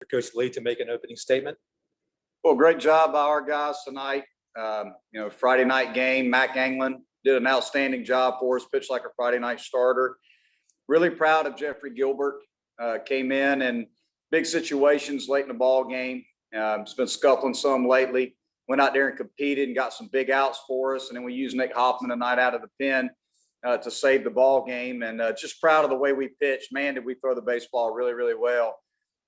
Coach Lee to make an opening statement. Well, great job by our guys tonight. Friday night game, Mac Anglin did an outstanding job for us, pitched like a Friday night starter. Really proud of Jeffrey Gilbert. Came in and big situations late in the ball game. He's been scuffling some lately. Went out there and competed and got some big outs for us. And then we used Nick Hoffman tonight out of the pen to save the ball game. And just proud of the way we pitched. Man, did we throw the baseball really, really well.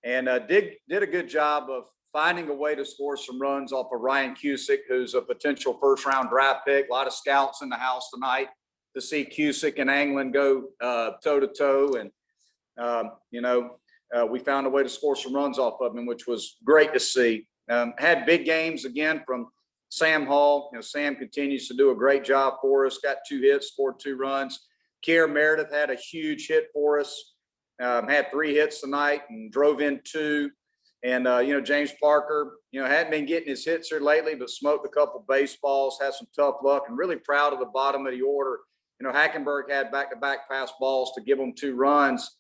And did a good job of finding a way to score some runs off of Ryan Cusick, who's a potential first-round draft pick. A lot of scouts in the house tonight to see Cusick and Anglin go toe-to-toe. And, we found a way to score some runs off of him, which was great to see. Had big games again from Sam Hall. Sam continues to do a great job for us. Got 2 hits, scored 2 runs. Kier Meredith had a huge hit for us. Had 3 hits tonight and drove in 2. And, James Parker, hadn't been getting his hits here lately, but smoked a couple baseballs, had some tough luck, and really proud of the bottom of the order. Hackenberg had back-to-back pass balls to give them 2 runs.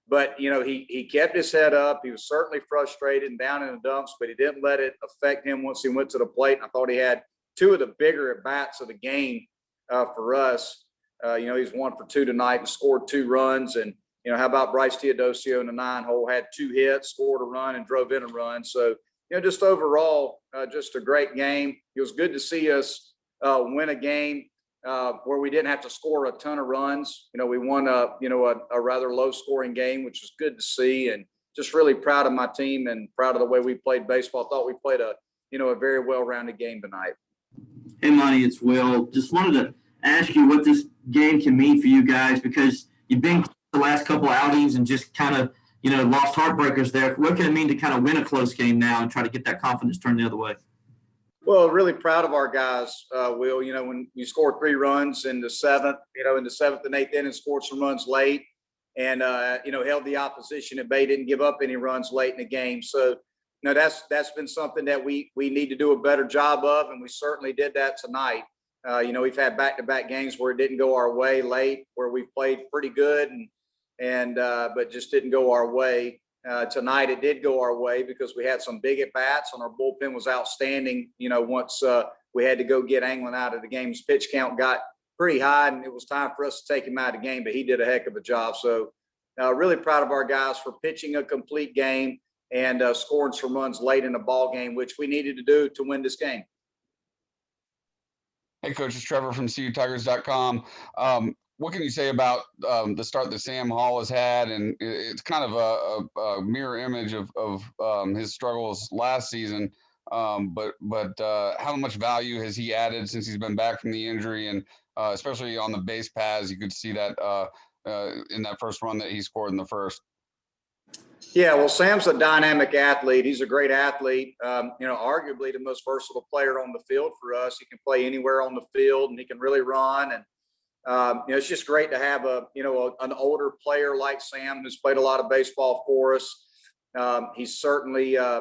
But, he kept his head up. He was certainly frustrated and down in the dumps, but he didn't let it affect him once he went to the plate. And I thought he had 2 of the bigger at-bats of the game for us. He's 1 for 2 tonight and scored 2 runs. And, how about Bryce Teodosio in the 9-hole, had 2 hits, scored a run, and drove in a run. So, just overall, just a great game. It was good to see us win a game where we didn't have to score a ton of runs. We won a rather low-scoring game, which was good to see, and just really proud of my team and proud of the way we played baseball. Thought we played a very well-rounded game tonight. Hey, Monty, it's Will. Just wanted to ask you what this game can mean for you guys, because you've been the last couple of outings and just kind of, lost heartbreakers there. What can it mean to kind of win a close game now and try to get that confidence turned the other way? Well, really proud of our guys, Will. When you scored 3 runs in the 7th, in the 7th and 8th inning, scored some runs late and, held the opposition at bay, didn't give up any runs late in the game. So, that's been something that we need to do a better job of, and we certainly did that tonight. We've had back-to-back games where it didn't go our way late, where we played pretty good but just didn't go our way. Tonight it did go our way because we had some big at-bats and our bullpen was outstanding. Once we had to go get Anglin out of the game, his pitch count got pretty high and it was time for us to take him out of the game, but he did a heck of a job. So really proud of our guys for pitching a complete game and scoring some runs late in the ball game, which we needed to do to win this game. Hey, Coach, it's Trevor from CUTigers.com. What can you say about the start that Sam Hall has had? And it's kind of a mirror image of his struggles last season. But how much value has he added since he's been back from the injury? And especially on the base paths, you could see that in that first run that he scored in the first. Yeah, well, Sam's a dynamic athlete. He's a great athlete. Arguably the most versatile player on the field for us. He can play anywhere on the field and he can really run. And it's just great to have an older player like Sam who's played a lot of baseball for us. He's certainly, a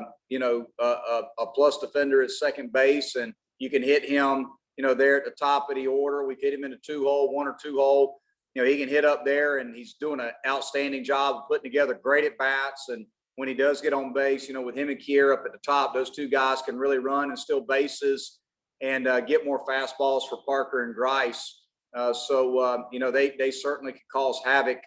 plus defender at second base, and you can hit him, there at the top of the order. We hit him in a 2-hole, 1 or 2-hole. He can hit up there, and he's doing an outstanding job of putting together great at-bats. And when he does get on base, with him and Kier up at the top, those 2 guys can really run and steal bases and get more fastballs for Parker and Grice. They certainly can cause havoc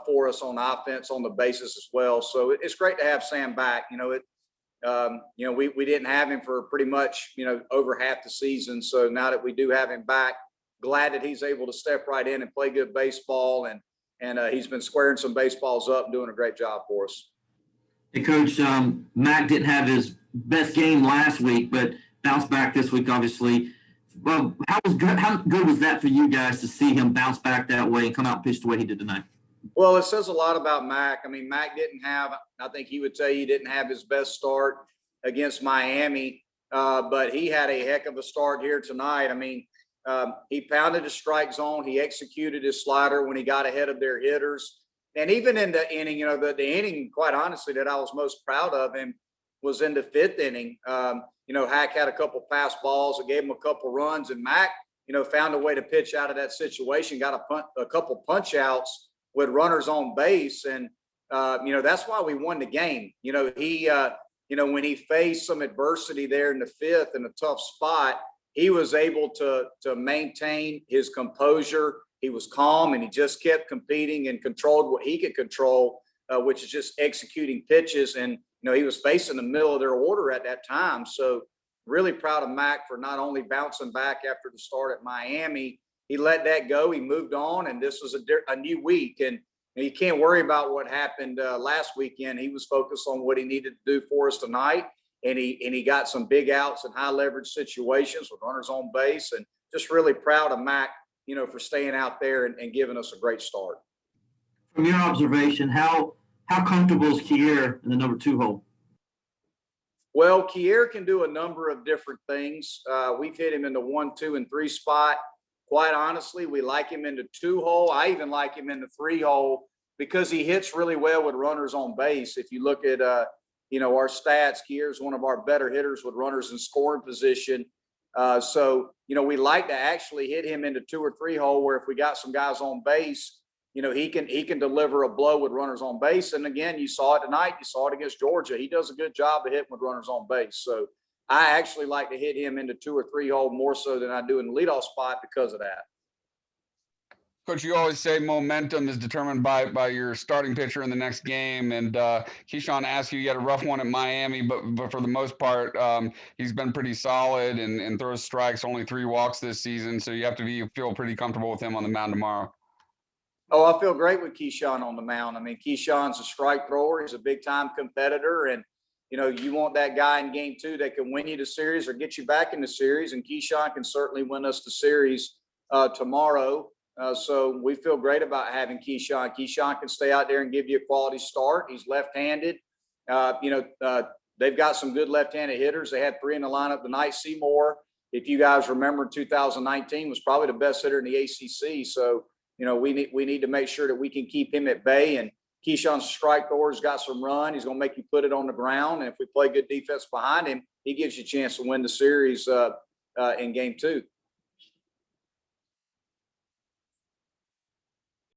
for us on offense on the bases as well. So it's great to have Sam back. We didn't have him for pretty much, over half the season. So now that we do have him back, glad that he's able to step right in and play good baseball. And he's been squaring some baseballs up and doing a great job for us. Hey, Coach, Mac didn't have his best game last week, but bounced back this week, obviously. Well, how good was that for you guys to see him bounce back that way and come out and pitch the way he did tonight? Well, it says a lot about Mac. I mean, Mac didn't have, I think he would tell you he didn't have his best start against Miami, but he had a heck of a start here tonight. I mean, he pounded the strike zone. He executed his slider when he got ahead of their hitters. And even in the inning, the inning, quite honestly, that I was most proud of him was in the 5th inning. Hack had a couple pass balls that gave him a couple runs, and Mac, found a way to pitch out of that situation, got a couple punch outs with runners on base. And, That's why we won the game. When he faced some adversity there in the fifth in a tough spot, he was able to maintain his composure. He was calm and he just kept competing and controlled what he could control, which is just executing pitches. And, he was facing the middle of their order at that time. So really proud of Mac for not only bouncing back after the start at Miami, he let that go. He moved on, and this was a new week. And you can't worry about what happened last weekend. He was focused on what he needed to do for us tonight. And he got some big outs in high leverage situations with runners on base, and just really proud of Mac, for staying out there and giving us a great start. From your observation, how comfortable is Kier in the number 2 hole? Well, Kier can do a number of different things. We've hit him in the 1, 2, and 3 spot. Quite honestly, we like him in the 2 hole. I even like him in the 3 hole because he hits really well with runners on base. If you look at, our stats, Kier is one of our better hitters with runners in scoring position. So we like to actually hit him into 2 or 3 hole where if we got some guys on base, he can deliver a blow with runners on base. And again, you saw it tonight. You saw it against Georgia. He does a good job of hitting with runners on base. So I actually like to hit him into 2 or 3 hole more so than I do in the leadoff spot because of that. Coach, you always say momentum is determined by your starting pitcher in the next game. And Keyshawn asked you had a rough one at Miami, but for the most part, he's been pretty solid and throws strikes, only 3 walks this season. So you have to feel pretty comfortable with him on the mound tomorrow. Oh, I feel great with Keyshawn on the mound. I mean, Keyshawn's a strike thrower. He's a big-time competitor. And, you want that guy in game 2 that can win you the series or get you back in the series. And Keyshawn can certainly win us the series tomorrow. So we feel great about having Keyshawn. Keyshawn can stay out there and give you a quality start. He's left-handed. They've got some good left-handed hitters. They had 3 in the lineup tonight. Seymour, if you guys remember, 2019 was probably the best hitter in the ACC. So, we need to make sure that we can keep him at bay. And Keyshawn's strike thrower's got some run. He's going to make you put it on the ground. And if we play good defense behind him, he gives you a chance to win the series in game 2.